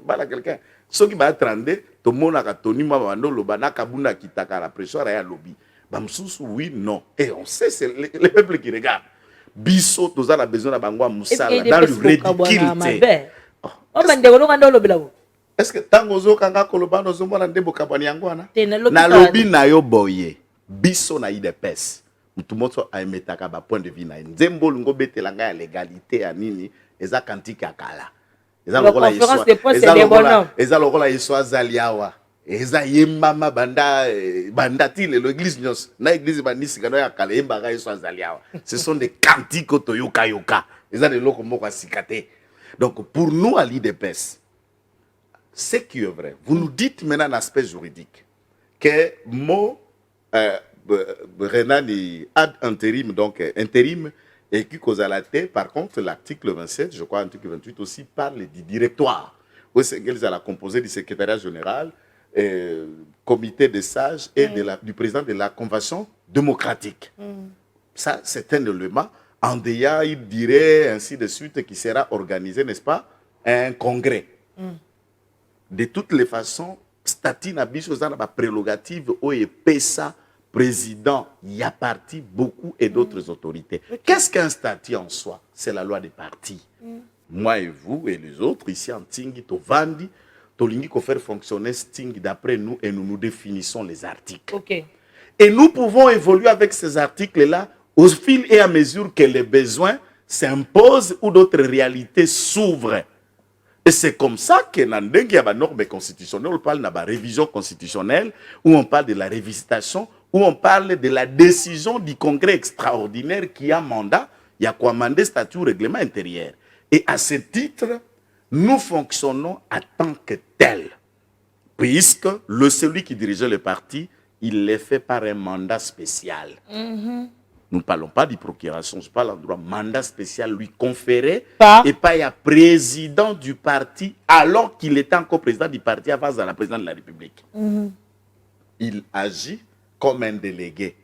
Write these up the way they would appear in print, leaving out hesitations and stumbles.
bala quelqu'un. Ce qui va trender, tout le monde a tenu mabando le bana kabuna kitaka la pression à lobby. Bamsous oui non. Et on sait c'est les peuples qui regardent. Biso tous a besoin de bangwa musala dans le ridicule. Est-ce que tango zo kanga kolobano zo mwana ndebo kabani yangwana na lobby na yo boye biso na idepes mutu moto aimetaka ba point de vue na nzembo lungo betelanga ya légalité ya nini eza kantika akala eza lokola eza lokola yeso azaliawa eza yemama banda tile l'église nyos na église bandisi kana ya kala yemba yeso azaliawa ce sont des cantiques toyoka yoka eza de loko moko asikate. Donc pour nous à l'idepes ce qui est vrai, vous nous dites maintenant l'aspect juridique que mot Renani ad intérim, donc intérim, et qui cause à la tête, par contre, l'article 27, je crois, l'article 28 aussi parle du directoire, où c'est qu'elles ont la composé du secrétariat général, comité des sages et du président de la convention démocratique. Ça, c'est un élément. En DEA, il dirait ainsi de suite qui sera organisé, n'est-ce pas, un congrès. De toutes les façons, statut na biso za na ba prérogative o epesa président y a parti beaucoup et d'autres autorités. Qu'est-ce qu'un statut en soi? C'est la loi des partis. Moi et vous et les autres ici en Tingi to Vandi, to lingi ko faire fonctionner Sting d'après nous et nous nous définissons les articles. Et nous pouvons évoluer avec ces articles là au fil et à mesure que les besoins s'imposent ou d'autres réalités s'ouvrent. Et c'est comme ça que dans la norme constitutionnelle, on parle de la révision constitutionnelle, où on parle de la révisitation, où on parle de la décision du congrès extraordinaire qui a mandat, il y a quoi mandat, statut, règlement intérieur. Et à ce titre, nous fonctionnons en tant que tel, puisque celui qui dirigeait le parti, il l'est fait par un mandat spécial. Nous ne parlons pas de procuration, je parle en droit mandat spécial lui conféré et pas il y a président du parti alors qu'il était encore président du parti avant la présidente de la République. Il agit comme un délégué.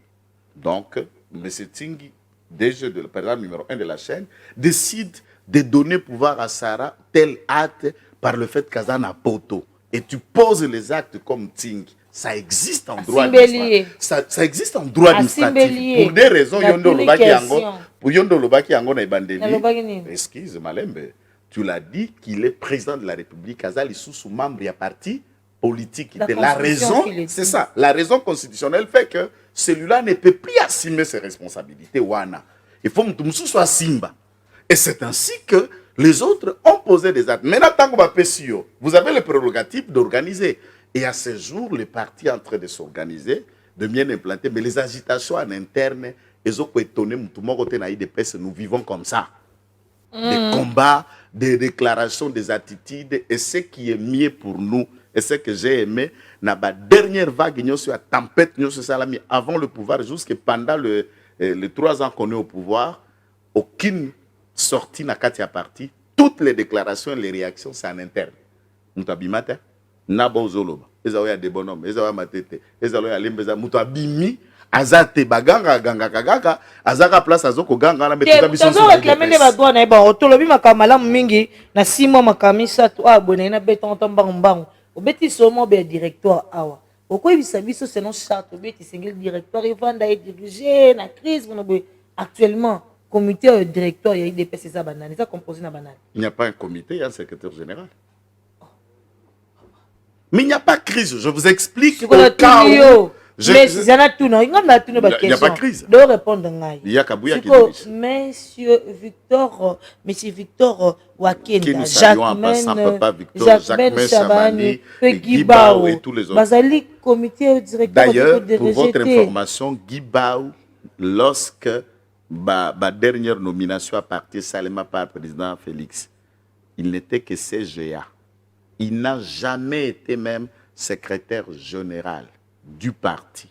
Donc, M. Tingui, DG de président numéro 1 de la chaîne, décide de donner pouvoir à Sarah tel acte par le fait qu'Azana Poto. Et tu poses les actes comme Tingui. Ça existe en droit administratif. Ça existe en droit administratif. Pour des raisons, Yondo Lobaki Yango na Ibandeli. Excuse Malembe, tu l'as dit qu'il est président de la République. Azali sous membre du parti politique. La raison, c'est ça. La raison constitutionnelle fait que celui-là ne peut plus assumer ses responsabilités. Wana. Il faut que soit Simba. Et c'est ainsi que les autres ont posé des actes. Maintenant, tant que vous avez le prérogative d'organiser. Et à ce jour, les partis en train de s'organiser, de bien implanter, mais les agitations en interne, ils ont étonné, nous vivons comme ça. Des combats, des déclarations, des attitudes, et ce qui est mieux pour nous, et ce que j'ai aimé, la dernière vague, la tempête, avant le pouvoir, jusque pendant les 3 ans qu'on est au pouvoir, aucune sortie n'a qu'à parti. Toutes les déclarations et les réactions, c'est en interne. Nous t'abimate. Nabo Zoloba, Ezaoya de bonhomme, Ezaoya Matete, Ezaoya Limbeza, Mutabimi, Azate Baganga, Ganga Kagaka, Azaka place Azoko Ganga, la méthode de Biso. Réclamer les badouanes, et bon, Tolobi Makamala Mingi, na 6 mois Makamisa, toi, abonné, na béton, tambang, au bétis seulement, bien directoire, awa. Pourquoi il s'habille sur ce nom charte, au bétis single directoire, il va diriger, la crise, actuellement, comité directoire, il y a eu des PCSA banane, ça composé na banane. Il n'y a pas un comité, il y a un secrétaire général. Mais il n'y a pas de crise, je vous explique. Il n'y a pas de crise. Il y a Kabouya qui dirige. Monsieur Victor Wakenda, Jacques Chabani, Guibao et tous les autres. D'ailleurs, pour votre information, Guibao, lorsque ma dernière nomination a parti Salema par le président Félix, il n'était que CGA. Il n'a jamais été même secrétaire général du parti.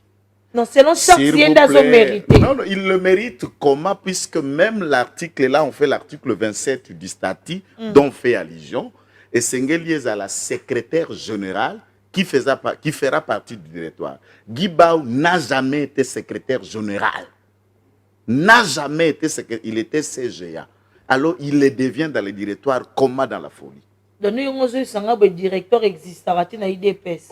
Non, selon chaque mérité. Non, il le mérite comment, puisque même l'article, là, on fait l'article 27 du statut, dont fait allusion, et Sengelier à la secrétaire générale qui fera partie du directoire. Guibao n'a jamais été secrétaire général. N'a jamais été secrétaire, il était CGA. Alors, il le devient dans le directoire, comment dans la folie. donc nous avons sanga be directeur existera na IDPS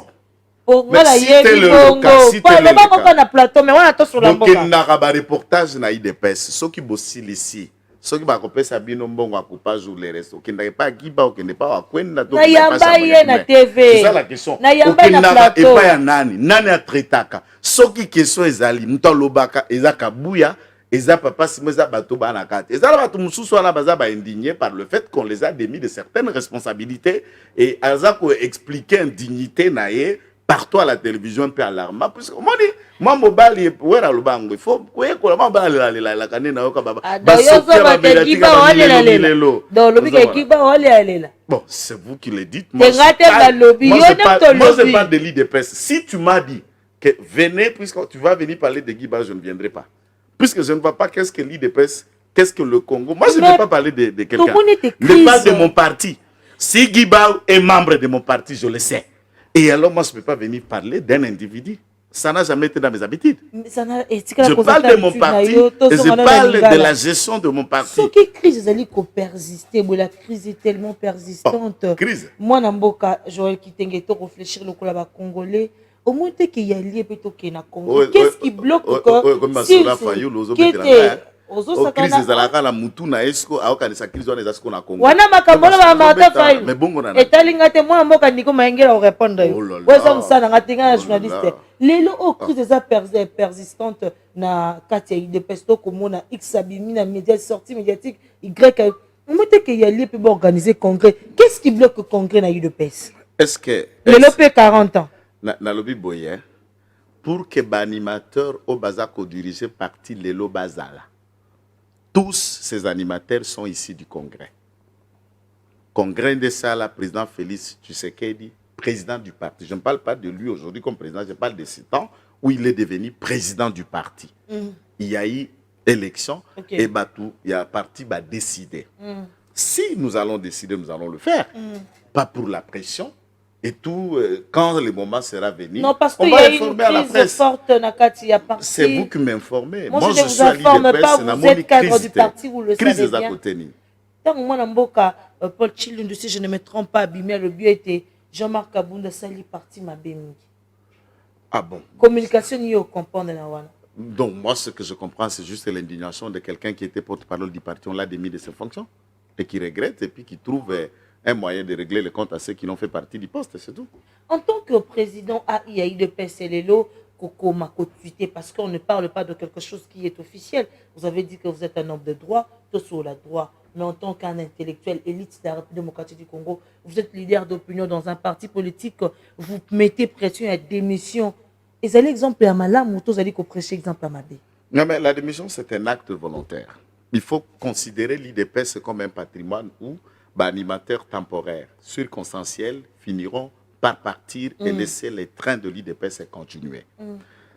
pour Mais ngala si yebi tel le bongo cas, si tel pas le le cas. bango na plateau mais on a to sur la donc mboka na ba reportage na IDPS ceux qui bossent ici ceux qui ba kopesa bino mbongo akupa jour les restes okenda pas giba okenda pas akwenda to na yamba ye na TV c'est ça la question na yamba na plateau et pas ya nani atretaka ceux qui question ezali mto lobaka ezaka buya eza papa simo eza bato bana kati eza bato mususu wana baza ba indigné par le fait qu'on les a démis de certaines responsabilités et aza ko expliquer indignité na ye partout à la télévision puis alarmant puisque moi mobali wera lubango il faut koye ko mobali la kanina yoka baba bon c'est vous qui le dites moi c'est pas de l'IDPS si tu m'as dit que venez puisque tu vas venir parler de Guiba je ne viendrai pas puisque je ne vois pas qu'est-ce que l'IDPS qu'est-ce que le Congo moi je ne vais pas parler de quelqu'un je parle de mon parti si Guiba est membre de mon parti je le sais. Et alors, moi, je ne peux pas venir parler d'un individu. Ça n'a jamais été dans mes habitudes. Je parle de mon parti et je parle de la gestion de mon parti. Ce qui crise, c'est qu'on persiste. La crise est tellement persistante. Crise. Moi, Namboka, Joël Kitenge, to réfléchir le Colaba congolais. Au moins, tu qu'il y a lié plutôt qu'il y a Congo. Qu'est-ce qui bloque crise ezalaka na mutu na esko aokanisa crise wana eza siko na Congo wana makambola ba mata faille etalinga te mwa mboka ndiko mayengela répondre weza musana ngatinga na journaliste lelo o crise eza persistante na kati ya IDPS to komona X abimi na média sortie médiatique Y on que y a lié pour organiser congrès qu'est-ce qui bloque le congrès na IDPS est-ce que lelo pe 40 ans na lobi boye pour que ba animateur au bazako diriger parti lelo bazala. Tous ces animateurs sont ici du Congrès. Congrès de Sala, président Félix Tshisekedi, président du parti. Je ne parle pas de lui aujourd'hui comme président, je parle de ce temps où il est devenu président du parti. Il y a eu élection et Batou, il y a un parti qui va décider. Si nous allons décider, nous allons le faire. Pas pour la pression. Et tout, quand le moment sera venu, non, parce on va informer à la presse. C'est vous qui m'informez. Moi, je ne vous informe pas, vous êtes cadre du parti, vous le savez bien. Tant que moi, Mboka, Paul Chilundu, si je ne me trompe pas, Bimia, le but était Jean-Marc Kabunda, Sali, parti, ma béni. Ah bon? Communication, il y a comprendre. Donc, moi, ce que je comprends, c'est juste l'indignation de quelqu'un qui était porte-parole du parti. On l'a démis de ses fonctions et qui regrette et puis qui trouve un moyen de régler les comptes à ceux qui n'ont fait partie du poste, c'est tout. En tant que président AI de PSLLO, Coco Makotuité, parce qu'on ne parle pas de quelque chose qui est officiel. Vous avez dit que vous êtes un homme de droit, tout sur la droit. Mais en tant qu'un intellectuel élite de la République démocratique du Congo, vous êtes leader d'opinion dans un parti politique, vous mettez pression à démission. Et c'est l'exemple à Malam ou vous allez prêcher exemple à Mabé. Non, mais la démission, c'est un acte volontaire. Il faut considérer l'IDPS comme un patrimoine où animateurs temporaires, circonstanciels, finiront par partir et laisser les trains de l'IDPS continuer.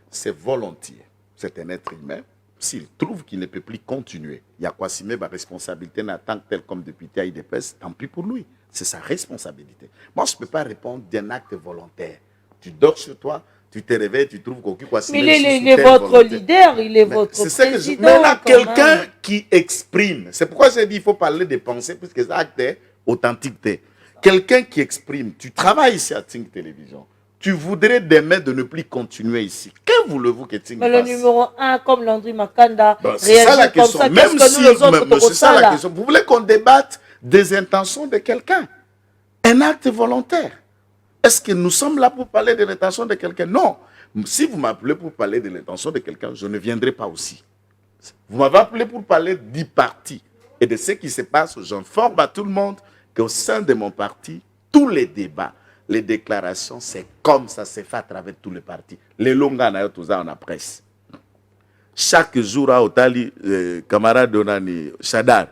C'est volontiers. C'est un être humain. S'il trouve qu'il ne peut plus continuer, il y a quoi s'y met ma responsabilité en tant que tel comme député à l'IDPS, tant pis pour lui. C'est sa responsabilité. Moi, je ne peux pas répondre d'un acte volontaire. Tu dors chez toi, tu te réveilles, tu trouves qu'aucun quoi s'y met. Mais il est votre leader, il est votre président. Mais là, quelqu'un qui exprime, c'est pourquoi j'ai dit qu'il faut parler des pensées, puisque c'est acte authenticité. Quelqu'un qui exprime, tu travailles ici à Think Télévision, tu voudrais demain de ne plus continuer ici. Que voulez-vous que Think fasse? Mais le numéro 1, comme Landry Makanda, c'est ça la question. Ça, même si, c'est ça la question. Vous voulez qu'on débatte des intentions de quelqu'un? Un acte volontaire. Est-ce que nous sommes là pour parler de l'intention de quelqu'un? Non. Si vous m'appelez pour parler de l'intention de quelqu'un, je ne viendrai pas aussi. Vous m'avez appelé pour parler du parti et de ce qui se passe. J'informe à tout le monde qu'au sein de mon parti, tous les débats, les déclarations, c'est comme ça se fait à travers tous les partis. Les longas, on a la presse. Chaque jour, à Otali, camarade Donani, Shadar,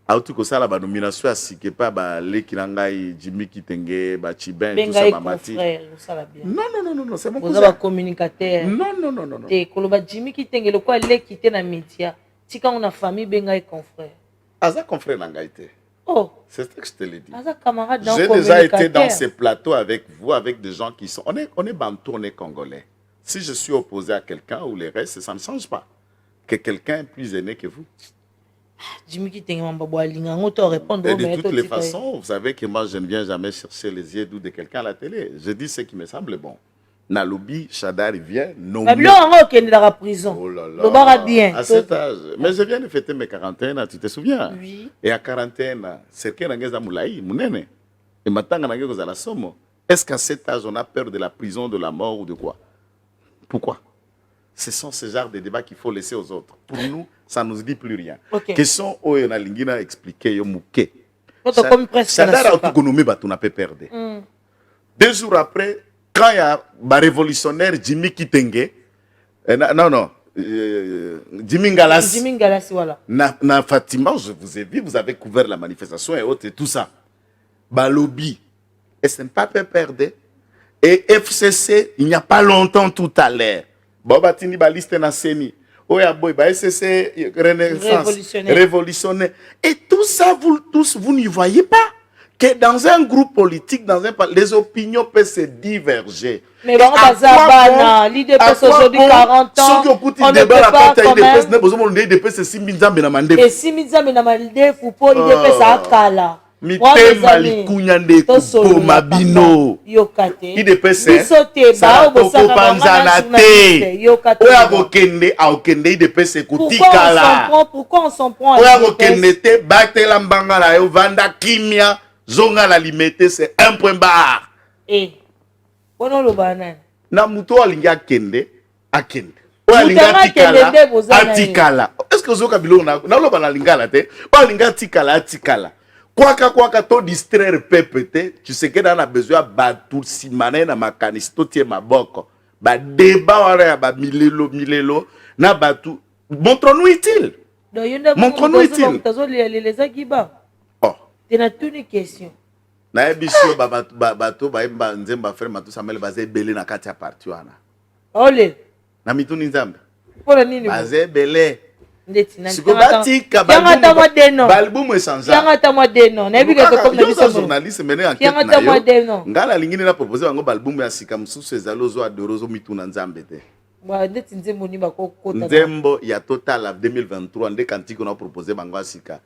a tout ça la nomination à que pas l'équilangai Jimmy Kitenge, Chiben, tout ça mamati. Non, c'est mon cousin. Vous avez communicateur. Non. Et Koloba Jimmy Kitenge, le quoi les quitter dans média. Si quand on a famille, bengai confrère. Aza confrère n'angaïté. Oh. C'est ce que je te l'ai dit. J'ai déjà été dans ces plateaux avec vous, avec des gens qui sont. On est bantou, on est congolais. Si je suis opposé à quelqu'un ou les restes, ça ne change pas. Que quelqu'un est plus aîné que vous. Jimmy qui t'es un babo alinga, on te répondre. Et de toutes les façons, vous savez que moi, je ne viens jamais chercher les yeux de quelqu'un à la télé. Je dis ce qui me semble bon. Nalobi, Chadar, il vient nommer. Mais on est dans la prison. Oh là là. Le bar a bien. À cet âge. Mais je viens de fêter mes 41 ans, tu te souviens? Oui. Et à 41 ans, c'est qu'il y a moulaï, mounene. Et maintenant, il y a la somme. Est-ce qu'à cet âge, on a peur de la prison, de la mort ou de quoi? Pourquoi? Ce sont ces genres de débats qu'il faut laisser aux autres. Pour nous, ça ne nous dit plus rien. Okay. Question où on a lingina expliqué yo mouké. Ça a autonomie, tu n'as pas perdu. 2 jours après, quand il y a un révolutionnaire Jimmy Kitenge, Jimmy Ngalas. Jimmy Ngalas, voilà. Na Fatima, je vous ai vu, vous avez couvert la manifestation et autres et tout ça. Balobi, et ce n'est pas perdre. Et FCC, il n'y a pas longtemps tout à l'heure. Bobatini baliste na seni. Oya boy, FCC Renaissance, révolutionnaire. Et tout ça, vous tous, vous n'y voyez pas que dans un groupe politique, les opinions peuvent se diverger. Mais bon, l'idée passe aujourd'hui 40 ans. On ne peut pas quand même. Et si Mizambe na malde, faut l'idée passe à Kala. Mitema likunya ndeko poma bino idepese sakopanzana te oya kokende aokende idepese kutikala oya kokende te batela mbanga na yo vanda kimia zonga na limete c'est un point barre na muto alingi akende oyo alingi atikala est-ce que ozoka biloko naloba na lingala te oyo alingi atikala Kwaka to distraire pepete, tu sais que dans a besoin batu simane na makanisi to tie maboko. Ba débat wala ba milelo na batu. Montre-nous utile. Montre-nous utile. Les agiba. Oh. Tu as toutes les questions. Na ebiso bato ba emba nzemba frère matu samele baze belé na kati ya parti wana. Ole. Na mituni nzambe. Pour nini? Baze belé. Balbum essentiel. Journaliste mené enquête na yo. Ngala lingine na proposer bango balbum ya sika mususu ezalozo adorozo mituna nzambe te. Nzembo ya Total à 2023 ndé kanti qu'on a proposé bango sika.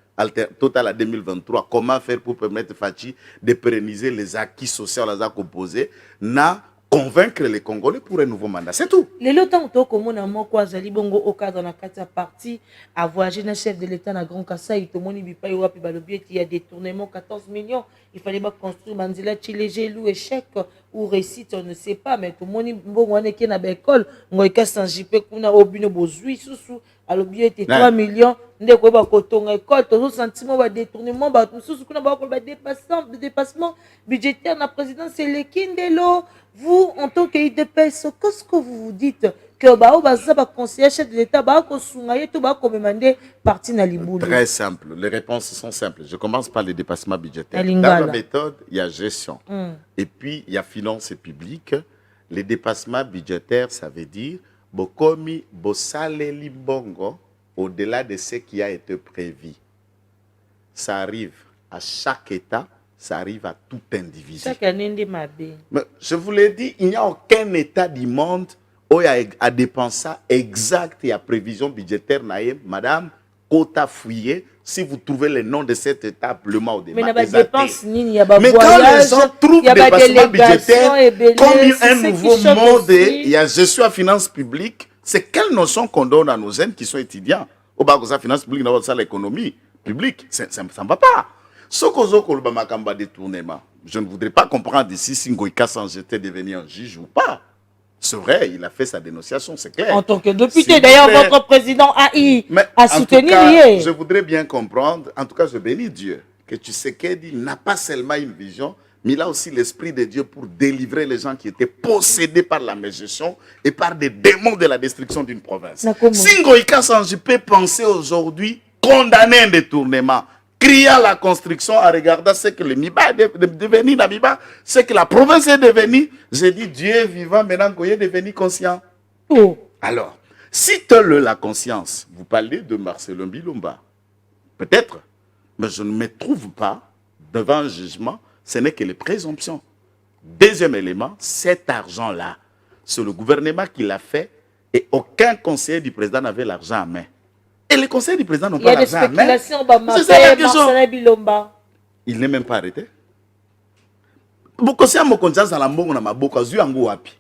Total à 2023 comment faire pour permettre Fachi de pérenniser les acquis sociaux là à composer na convaincre les Congolais pour un nouveau mandat, c'est tout. Les lotants comme on a mot quoi zali bongo au cadre dans la carte partie à voyager le chef de l'État na Grand Kassai tout le monde il pas y balobi il y a détournement 14 millions il fallait pas construire Manzila Chilege lou échec ou réussite on ne sait pas mais tout le monde bon on est qui na école on ka sanjipe kuna obino bozui susu alobi était 3 millions ndeko ba kotonga école tout sentiment ba détournement ba susu kuna ba dépassement budgétaire na présidence c'est le kindelo. Vous, en tant qu'IDPS, qu'est-ce que vous vous dites que bah conseiller chef de l'État parti na Liboulou? Très simple. Les réponses sont simples. Je commence par les dépassements budgétaires. Dans la méthode, il y a gestion. Et puis, il y a finances publiques. Les dépassements budgétaires, ça veut dire bokomi bosale limbongo au-delà de ce qui a été prévu. Ça arrive à chaque État. Ça arrive à tout individu. Mais je vous l'ai dit, il n'y a aucun État du monde où il y a à dépenser exact et à prévision budgétaire. Madame, Kota Fouillé, si vous trouvez le nom de cet État, pleinement au débat. Mais quand les gens trouvent des dépassements budgétaires, comme un nouveau monde, il y a gestion à finances publiques, c'est quelle notion qu'on donne à nos jeunes qui sont étudiants? Au bas de ça, finance publique, dans l'économie publique, ça ne va pas. Je ne voudrais pas comprendre ici si Ngoïka était devenu un juge ou pas. C'est vrai, il a fait sa dénonciation, c'est clair. En tant que député, d'ailleurs, votre président a soutenu. Je voudrais bien comprendre, en tout cas, je bénis Dieu, que Tshisekedi n'a pas seulement une vision, mais il a aussi l'esprit de Dieu pour délivrer les gens qui étaient possédés par la mégestion et par des démons de la destruction d'une province. Si Ngoïka peut penser aujourd'hui condamner un détournement, criant la construction en regardant ce que le Miba est devenu, ce que la province est devenue. J'ai dit, Dieu est vivant, maintenant qu'il est devenu conscient. Oh. Alors, si tu as la conscience, vous parlez de Marcelin Bilumba, peut-être, mais je ne me trouve pas devant un jugement, ce n'est que les présomptions. Deuxième élément, cet argent-là, c'est le gouvernement qui l'a fait et aucun conseiller du président n'avait l'argent en main. Et les conseils du président n'ont Il y a pas des l'argent. Mais spéculations, bah, c'est ça la question. Marcela Bilomba. Il n'est même pas arrêté. Bokosia Mokonza Zalambongo na Maboka Zuango Wapi.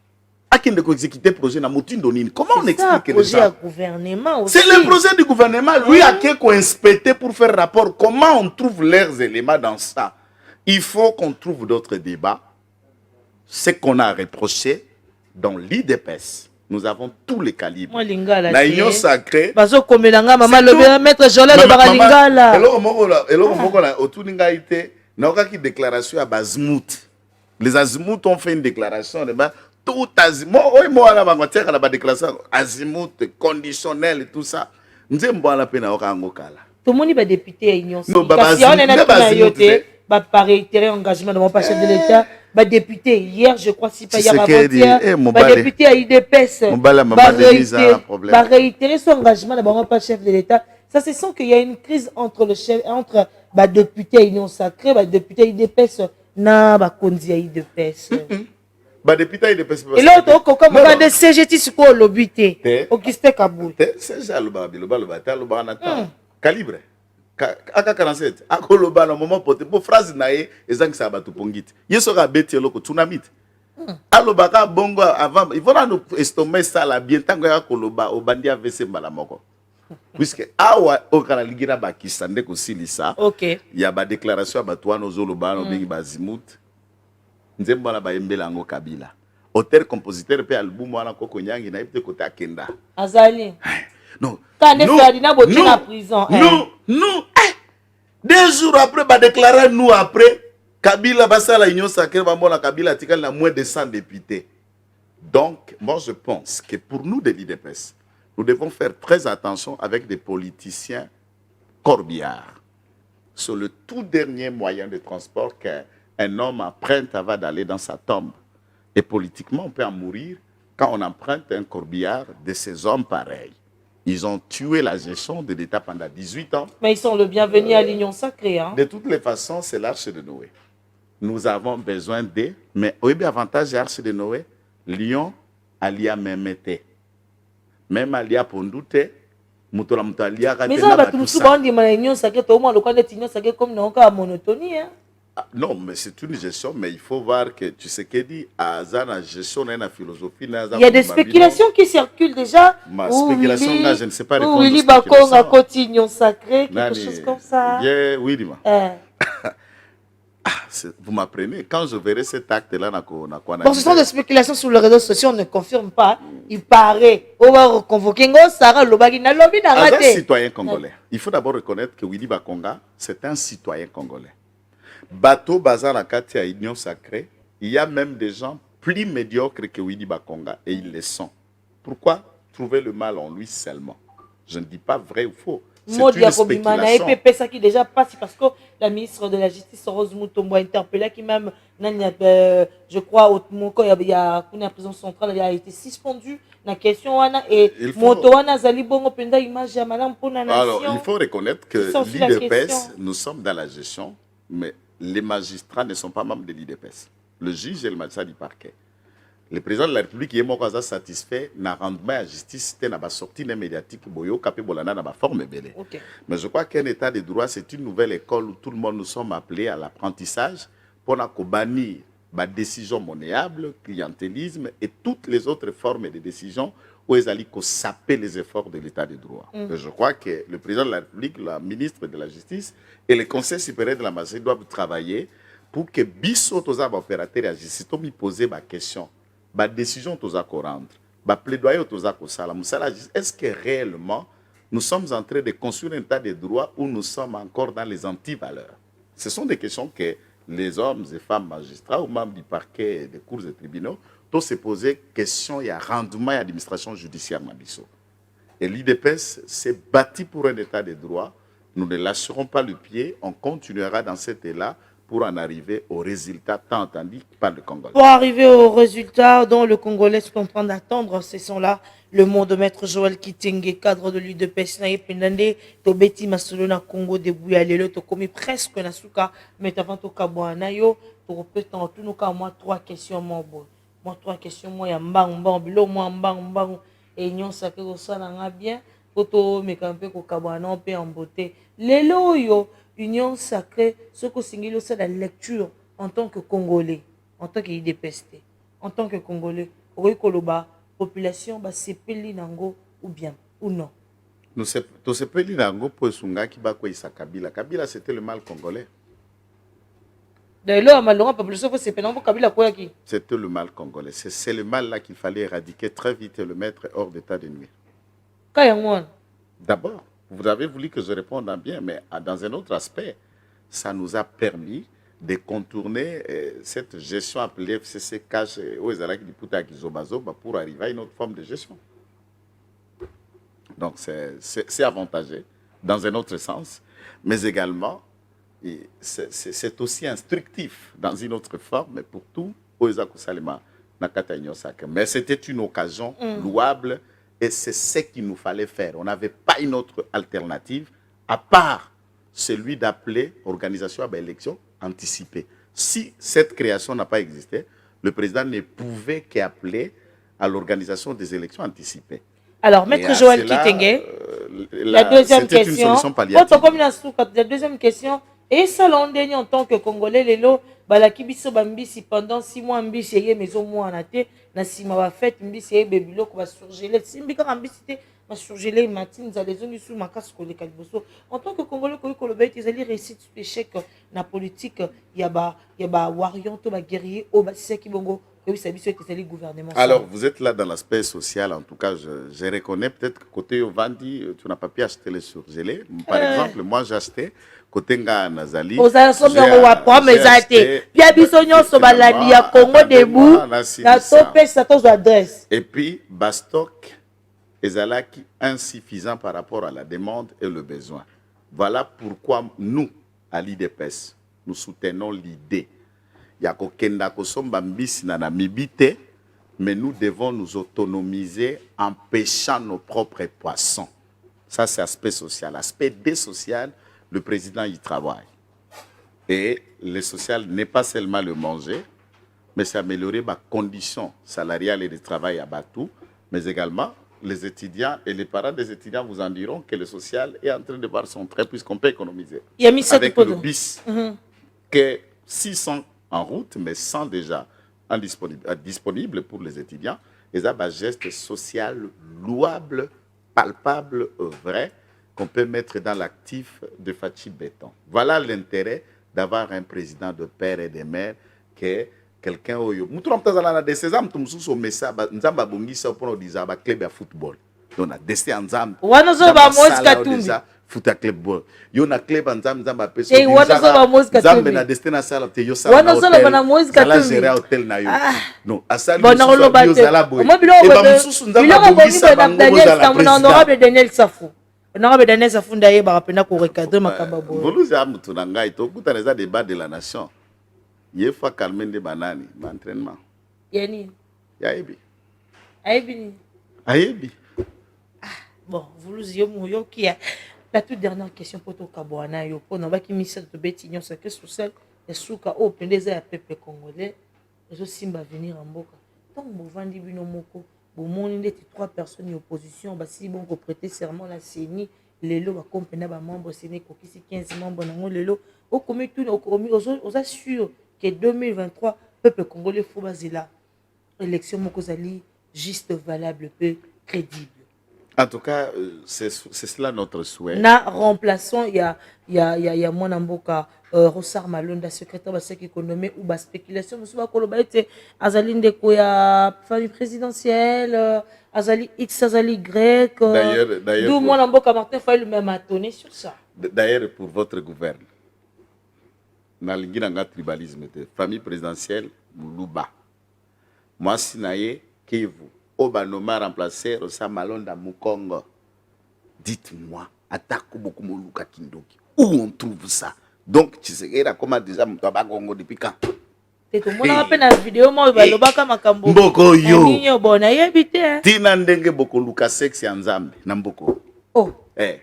Akinde ko exécuter projet na Motindo Nini. Comment on explique les projet gens? à gouvernement aussi. C'est le projet du gouvernement. Lui a qu'à inspecter pour faire rapport. Comment on trouve leurs éléments dans ça? Il faut qu'on trouve d'autres débats. Ce qu'on a reproché dans l'IDPS. Nous avons tous les calibres. Moi, Lingala. La union sacrée. Bazo komelanga maman le maître Jola le Baralingala. Hello mokola otuninga ite na okaki déclaration à Bazmout. Les Azimuth ont fait une déclaration de tout azimut. Moi la bangotiaka la déclaration azimut conditionnel et tout ça. Nzembo ala pena okango kala. Tout le monde est député à union Non, sacrée. Si on est na pas réitérer engagement de mon chef de l'État. Bah député hier je crois si pas hier avant-hier bah député à IDPS bah réitérer son engagement de mon chef de l'État. Ça c'est sans qu'il y a une crise entre le chef entre bah député à Union Sacrée bah député à IDPS na bah kondi à IDPS bah député à IDPS et l'autre comme on a CGT sur quoi l'obité au Kiste Kaboul c'est ça le ba na calibre aka 47 akoloba na moment pote po phrase na ye ezangisa bato pongiti yeso ka beti eloko tsunamit aloba ka bongo avant il faut nous estomac ça la bien tango ya koloba obandi avese mbala moko puisque awa okana ligira bakisa nde ko silisa OK ya ba déclaration ba toi nozoloba no bengi bazimut nzembo na ba embela ngo Kabila auteur compositeur pe album wana koko nyangi na ipte kota kenda azali non. Nous, 2 jours après, bah déclarer nous après, Kabila basa la union sacrée, la Kabila tikal na moins de 100 députés. Donc, moi je pense que pour nous de l'IDPS, nous devons faire très attention avec des politiciens corbillards. Sur le tout dernier moyen de transport qu'un homme emprunte avant d'aller dans sa tombe. Et politiquement, on peut en mourir quand on emprunte un corbillard de ces hommes pareils. Ils ont tué la gestion de l'État pendant 18 ans. Mais ils sont le bienvenu à l'Union Sacrée. Hein? De toutes les façons, c'est l'Arche de Noé. Nous avons besoin d'eux. Mais au avantage de l'Arche de Noé, Lyon, Alia Memete. Même Alia Pondoute, Moutola Moutalia. Mais ça va tout souvent dire l'Union Sacrée, tout le monde connaît l'Union Sacrée comme non, comme monotonie. Hein? Non, mais c'est une gestion, mais il faut voir que tu sais que dit à la gestion, il y a une philosophie. Il y a des spéculations qui circulent déjà. Ma spéculation, là, je ne sais pas répondre. Oui, Bakong à côté Union Sacrée, quelque chose comme ça. Oui, dis-moi. Vous m'apprenez, quand je verrai cet acte-là, bon, ce sont des spéculations sur les réseaux sociaux, on ne confirme pas. Il paraît. On va reconvoquer Sarah Lobagi na lobby na raté. Un citoyen congolais. Il faut d'abord reconnaître que Willy Bakonga, c'est un citoyen congolais. Bateau Bazar la Kati à Union Sacrée, il y a même des gens plus médiocres que Willy Bakonga et ils le sont. Pourquoi trouver le mal en lui seulement? Je ne dis pas vrai ou faux. C'est une spéculation. Ça qui déjà passe parce que la ministre de la Justice, Rose Mutombo, a interpellé qui même, je crois, il y a une prison centrale, il a été suspendu. La question et alors, il faut reconnaître que l'IDPS, nous sommes dans la gestion, mais les magistrats ne sont pas membres de l'IDPS. Le juge et le magistrat du parquet. Le président de la République est satisfait d'un rendement à la justice, c'était une sortie médiatique, forme belle. Mais je crois qu'un état de droit, c'est une nouvelle école où tout le monde nous sommes appelés à l'apprentissage pour bannir la décision monnaieable, clientélisme et toutes les autres formes de décision où ils allaient saper les efforts de l'état de droit. Je crois que le président de la République, la ministre de la Justice et le Conseil supérieur de la magistrature doivent travailler pour que biso toza ba opérateur ya justice to mi poser ba question. La décision que nous avons rendre, le plaidoyer que nous avons fait, est-ce que réellement nous sommes en train de construire un état de droit où nous sommes encore dans les antivaleurs? Ce sont des questions que les hommes et femmes magistrats ou membres du parquet des cours et tribunaux doivent se poser questions, il y a rendement et administration judiciaire. Et l'IDPS s'est bâti pour un état de droit. Nous ne lâcherons pas le pied, on continuera dans cet élan pour en arriver au résultat tant attendu par le Congolais. Pour arriver au résultat dont le Congolais se comprend d'attendre, ce sont là le mot de Maître Joël Kitenge, cadre de l'UDPS, Pendande, Tobeti Masolona Congo de Bouyalelo, to commis presque na suka, mais avant to kabouanayo, pour peut-être en tout nos cas, moi 3 questions, moi 3 questions, moi y'a mbang, bilo, moi mbang, et nyon sake au sol, bien. photo mekampe ko kabana pe en beauté lelo yo union sacrée ce que singilo c'est la lecture en tant que congolais en tant que IDPS en tant que congolais okoki koloba population ba sepeli nango ou bien ou non. Nous sepeli nango po sungaki ba kwisa Kabila. Kabila c'était le mal congolais. D'ailleurs, malheureusement, population c'est pendant que Kabila quoi qui. C'était le mal congolais. C'est le mal là qu'il fallait éradiquer très vite et le mettre hors d'état de nuire. D'abord, vous avez voulu que je réponde en bien, mais dans un autre aspect, ça nous a permis de contourner cette gestion appelée FCC cash pour arriver à une autre forme de gestion. Donc, c'est avantageux dans un autre sens, mais également, c'est aussi instructif dans une autre forme, mais pour tout, mais c'était une occasion louable et c'est ce qu'il nous fallait faire. On n'avait pas une autre alternative à part celui d'appeler organisation à élection anticipée. Si cette création n'a pas existé, le président ne pouvait qu'appeler à l'organisation des élections anticipées. Alors, Maître Joël Kitenge, la deuxième question. La deuxième question. Et ça, l'on dit en tant que Congolais, les lots, balaki biso bambisi pendant 6 mois, mbisi yé maison moi en athée, na sima va fête, mbisi yé bébilo ko va surgeler. Simbika mbisi te va surgeler matin, za les zones sous ma casse ko le kalboso. En tant que Congolais, ko le bête, ils allaient réussir échec na politique, yaba warrior to ba guerrier, o ba c'est qui bongo. Alors, vous êtes là dans l'aspect social, en tout cas, je reconnais peut-être que côté Ovandi, tu n'as pas pu acheter les surgelés. Par exemple, moi j'ai acheté côté Nazali. Et puis, Bastock est insuffisant par rapport à la demande et le besoin. Voilà pourquoi nous, à l'IDPS, nous soutenons l'idée. Mais nous devons nous autonomiser en pêchant nos propres poissons. Ça, c'est l'aspect social. L'aspect désocial, le président y travaille. Et le social n'est pas seulement le manger, mais c'est améliorer ma condition salariale et de travail à Batou, mais également les étudiants et les parents des étudiants vous en diront que le social est en train de voir son trait puisqu'on peut économiser. Avec le bis, que 600 en route, mais sans déjà disponible pour les étudiants. Et ça, un geste social louable, palpable, vrai, qu'on peut mettre dans l'actif de Fachi Béton. Voilà l'intérêt d'avoir un président de père et de mère qui est quelqu'un qui nous sommes dans des sésame, nous sommes au message, nous sommes à club de football. Donc, des sésame, nous sommes foot club yo na club nzamba peso nzambe na destina sala te yo sala na gérer hotel na yo non asali yo sala boy e ba mususu nzamba bongisa bango za la honorable Daniel Safou ndaye ba rapena ko recadrer makamba boy voluza mutu na ngai to kutana za débat de la nation yefa calmer de banani ba entraînement yani yaebi ayebi bon voluza yo kia. La toute dernière question pour toi, Kabouana, yo, pour nous, qui mise de bétignon, c'est que sous celle, les souka, oh, pendez à peuple congolais, les autres simba venir en boca. Tant que vous vendez bino moko, vous monez 3 personnes en opposition, bah si bon, vous prêtez serment la CENI, les lots, va compagnie, bah membres CENI, qui 15 membres, non, les lots, au commis tout, aux assure que 2023, peuple congolais, faut baser là, élection mokozali, juste valable, peu crédible. En tout cas, c'est cela notre souhait. Na remplaçant, il y a mon amboka Rossar Malonda, secrétaire de l'économie économique ou bas spéculation. Nous sommes à Kolobaïte, Azaline de Koya, famille présidentielle, Azali X, Azali Y. D'ailleurs, d'où mon amboka Martin Faye le même attonné sur ça. D'ailleurs, pour votre gouvernement, na lingi nanga tribalisme de famille présidentielle Muluba. Moi, sinaye Kivu. Obanoma remplacé Rosa Malonda Mukongo. Dites-moi, attaque beaucoup Moluka Kindoki. Où on trouve ça? Donc, tu sais, comment déjà Mutabagongo depuis quand? C'est tout le monde a peine la vidéo, moi, il va le baka makambo. Mboko yo. Bona yebite. Tina ndenge boko Luka sexy ensemble, namboko. Oh. Eh.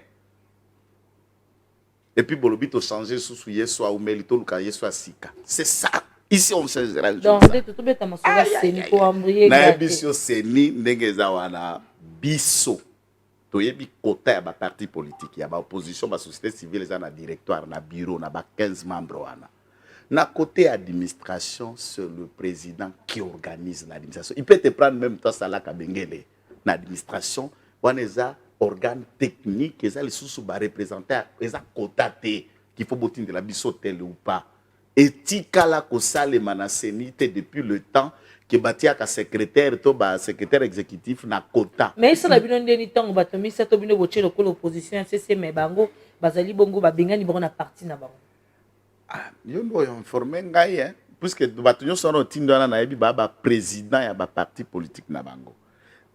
Et puis bolobito changer sous yeso a umelito Luka yeso a sika. C'est ça. Ici, on se range. Donc, tout le monde a seni pour embrayer. Na biso seni ndenge za wana biso toyebi quota ya parti politique ya opposition ba société civile eza na directoire na bureau na 15 membres wana. Na côté administration, c'est le président qui organise l'administration. Il peut te prendre même toi ça là kabengele na administration, on est un organe technique, ils ont les sous représenter, ils ont cotaté qu'il faut botter de la bisotel ou pas. Éthique la kosale manasenite depuis le temps que batia ka secrétaire to ba secrétaire exécutif na quota. Mais ça la bino ndeni tango batomi ça to bino boche lokolo opposition CC mais bango bazali bongo ba bengani bongo na parti na bango. Ah, yo ndo informé ngai hein puisque bato nyonso na tindana na yebi ba président ya ba parti politique na bango.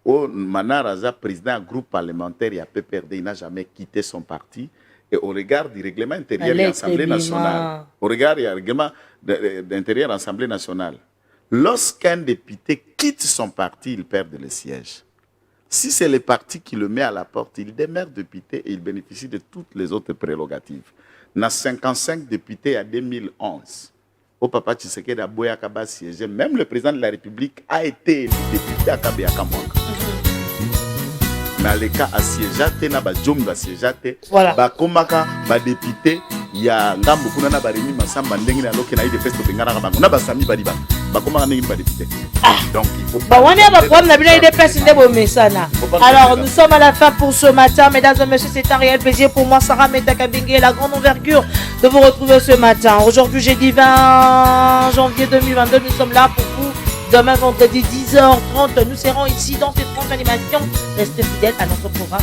O Manaraza président du groupe parlementaire ya PPRD, il n'a jamais quitté son parti. Et au regard du règlement intérieur de l'Assemblée nationale, au regard du règlement d'intérieur de l'Assemblée nationale, lorsqu'un député quitte son parti, il perd le siège. Si c'est le parti qui le met à la porte, il demeure député et il bénéficie de toutes les autres prérogatives. Dans 55 députés à 2011, au papa Tshisekedi a boya kaba siège, même le président de la République a été élu député à Kabe Akamwanga. Dans le cas assiégeate na ba jom ba assiégeate ba komaka ba député ya ngambu kuna na barimi masamba ndenge na loke na ide festo bengana bango na ba sami ba diba ba komaka ndenge ba député. Donc il faut ba wana ba problème na bino ide pesi ndebo mesana. Alors nous sommes à la fin pour ce matin, mesdames et messieurs, c'est un réel plaisir pour moi Sarah Metakabenge, la grande envergure de vous retrouver ce matin. Aujourd'hui jeudi 20 janvier 2022, nous sommes là pour vous. Demain, vendredi 10h30, nous serons ici dans cette grande animation. Restez fidèles à notre programme.